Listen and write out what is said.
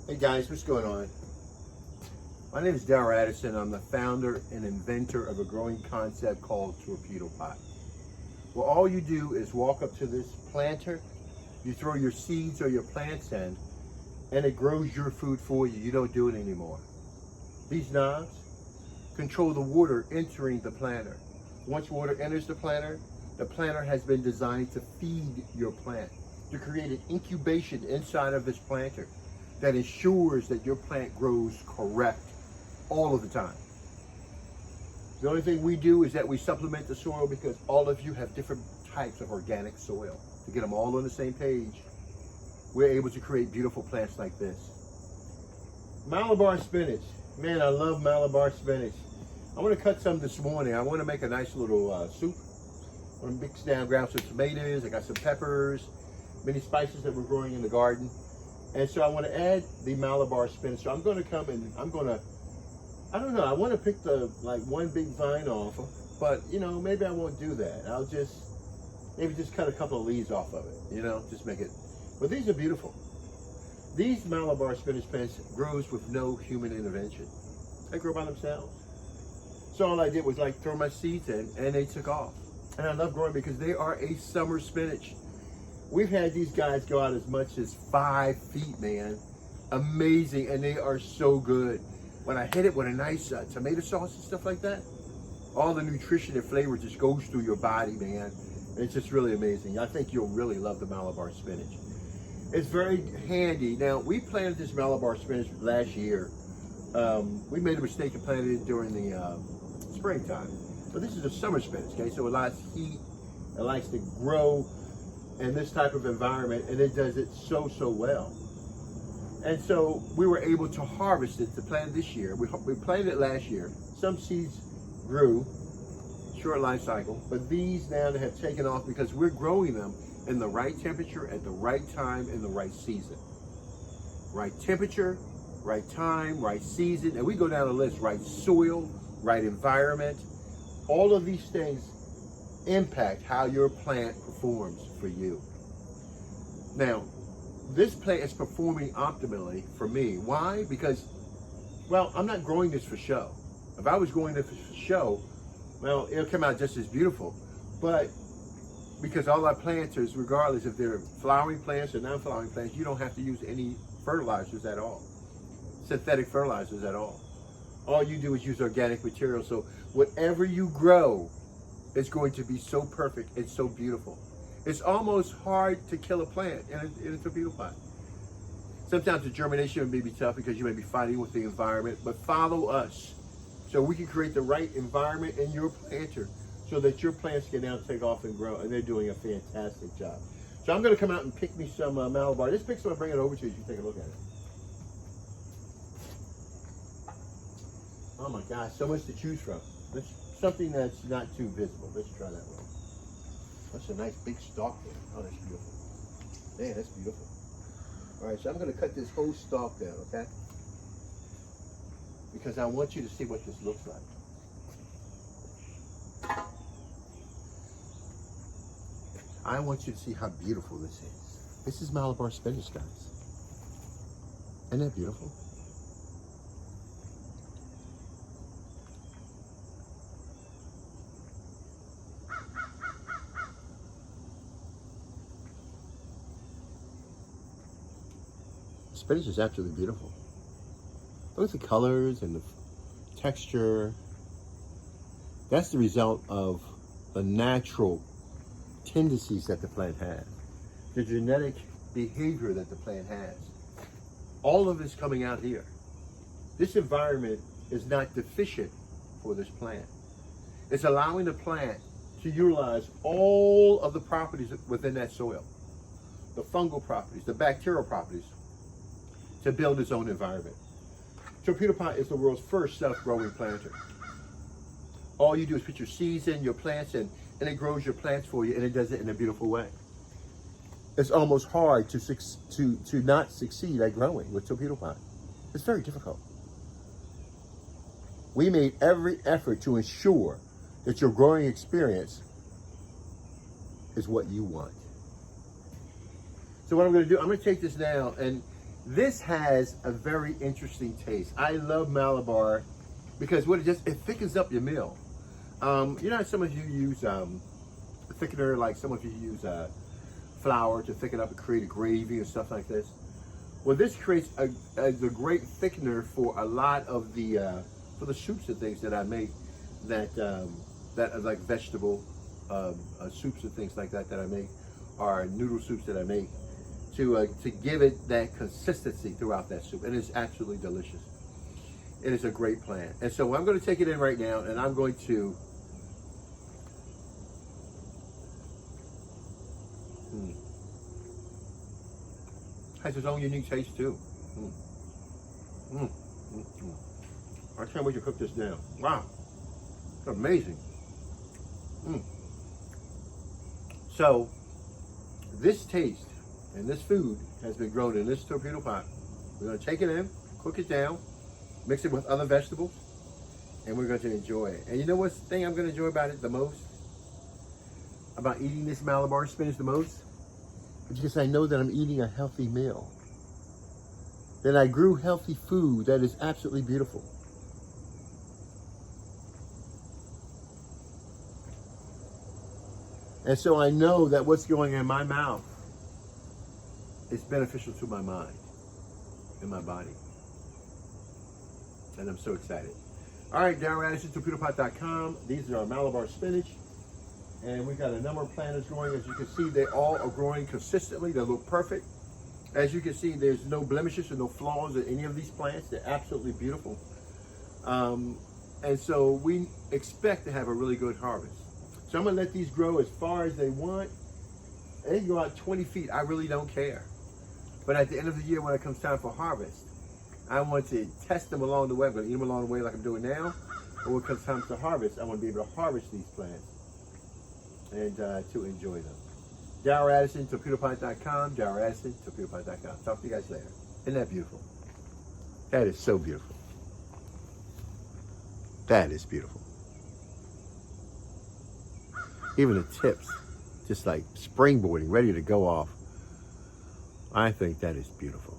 Hey guys, what's going on? My name is Darrell Addison. I'm the founder and inventor of a growing concept called Torpedopot. Well, all you do is walk up to this planter, you throw your seeds or your plants in, and it grows your food for you. You don't do it anymore. These knobs control the water entering the planter. Once water enters the planter has been designed to feed your plant, to create an incubation inside of this planter that ensures that your plant grows correct all of the time. The only thing we do is that we supplement the soil because all of you have different types of organic soil. To get them all on the same page, we're able to create beautiful plants like this. Malabar spinach. Man, I love Malabar spinach. I want to cut some this morning. I want to make a nice little soup. I want to mix down, ground some tomatoes. I got some peppers, many spices that we're growing in the garden. And so I want to add the Malabar spinach. So I'm going to come and I don't know, I want to pick the, one big vine off, but maybe I won't do that. I'll maybe just cut a couple of leaves off of it, just make it. But these are beautiful. These Malabar spinach plants grows with no human intervention. They grow by themselves. So all I did was throw my seeds in and they took off. And I love growing because they are a summer spinach. We've had these guys go out as much as 5 feet, man. Amazing, and they are so good. When I hit it with a nice tomato sauce and stuff like that, all the nutrition and flavor just goes through your body, man. And it's just really amazing. I think you'll really love the Malabar spinach. It's very handy. Now, we planted this Malabar spinach last year. We made a mistake and planted it during the springtime. So this is a summer spinach, okay? So it likes heat, it likes to grow in this type of environment, and it does it so well. And so we were able to harvest it to plant this year. We planted it last year. Some seeds grew, short life cycle, but these now have taken off because we're growing them in the right temperature at the right time in the right season. Right temperature, right time, right season, and we go down the list, right soil, right environment. All of these things impact how your plant performs for you. Now, this plant is performing optimally for me. Why? Because, well, I'm not growing this for show. If I was growing this for show, well, it'll come out just as beautiful. But because all our planters, regardless if they're flowering plants or non-flowering plants, you don't have to use any fertilizers at all, synthetic fertilizers at all. All you do is use organic material. So whatever you grow is going to be so perfect and so beautiful. It's almost hard to kill a plant in a torpedo pot. Sometimes the germination may be tough because you may be fighting with the environment, but follow us so we can create the right environment in your planter so that your plants can now take off and grow, and they're doing a fantastic job. So I'm going to come out and pick me some Malabar. Just pick some and bring it over to you so you can take a look at it. Oh my gosh, so much to choose from. Let's, something that's not too visible. Let's try that one. That's a nice big stalk there. Oh, that's beautiful. Man, that's beautiful. All right, so I'm going to cut this whole stalk down, okay? Because I want you to see what this looks like. I want you to see how beautiful this is. This is Malabar spinach, guys. Isn't that beautiful? Spinach is absolutely beautiful. Look at the colors and the texture. That's the result of the natural tendencies that the plant has, the genetic behavior that the plant has. All of it's coming out here. This environment is not deficient for this plant. It's allowing the plant to utilize all of the properties within that soil, the fungal properties, the bacterial properties, to build its own environment. Torpedopot is the world's first self-growing planter. All you do is put your seeds in, your plants in, and it grows your plants for you, and it does it in a beautiful way. It's almost hard to not succeed at growing with Torpedopot. It's very difficult. We made every effort to ensure that your growing experience is what you want. So what I'm going to do, I'm going to take this now, and This has a very interesting taste. I love Malabar because what it thickens up your meal. You know, some of you use thickener, like some of you use flour to thicken up and create a gravy and stuff like this. Well, this creates a great thickener for a lot of the for the soups and things that I make, that are like vegetable soups and things like that I make, or noodle soups that I make, to give it that consistency throughout that soup, and it's absolutely delicious. It is a great plant, and so I'm going to take it in right now, and I'm going to has its own unique taste too. I can't wait to cook this now. Wow, it's amazing. So this taste and this food has been grown in this torpedo pot. We're going to take it in, cook it down, mix it with other vegetables, and we're going to enjoy it. And you know what's the thing I'm going to enjoy about it the most? About eating this Malabar spinach the most? Because I know that I'm eating a healthy meal. That I grew healthy food that is absolutely beautiful. And so I know that what's going in my mouth is beneficial to my mind and my body. And I'm so excited. All right, Darren Radisson, Torpedopot.com. These are our Malabar spinach. And we've got a number of planters growing. As you can see, they all are growing consistently. They look perfect. As you can see, there's no blemishes or no flaws in any of these plants. They're absolutely beautiful. And so we expect to have a really good harvest. So I'm going to let these grow as far as they want. They can go out 20 feet. I really don't care. But at the end of the year, when it comes time for harvest, I want to test them along the way. I'm going to eat them along the way like I'm doing now. But when it comes time to harvest, I want to be able to harvest these plants and to enjoy them. Darren Radisson, Torpedopot.com. Darren Radisson, Torpedopot.com. Talk to you guys later. Isn't that beautiful? That is so beautiful. That is beautiful. Even the tips, just like springboarding, ready to go off. I think that is beautiful.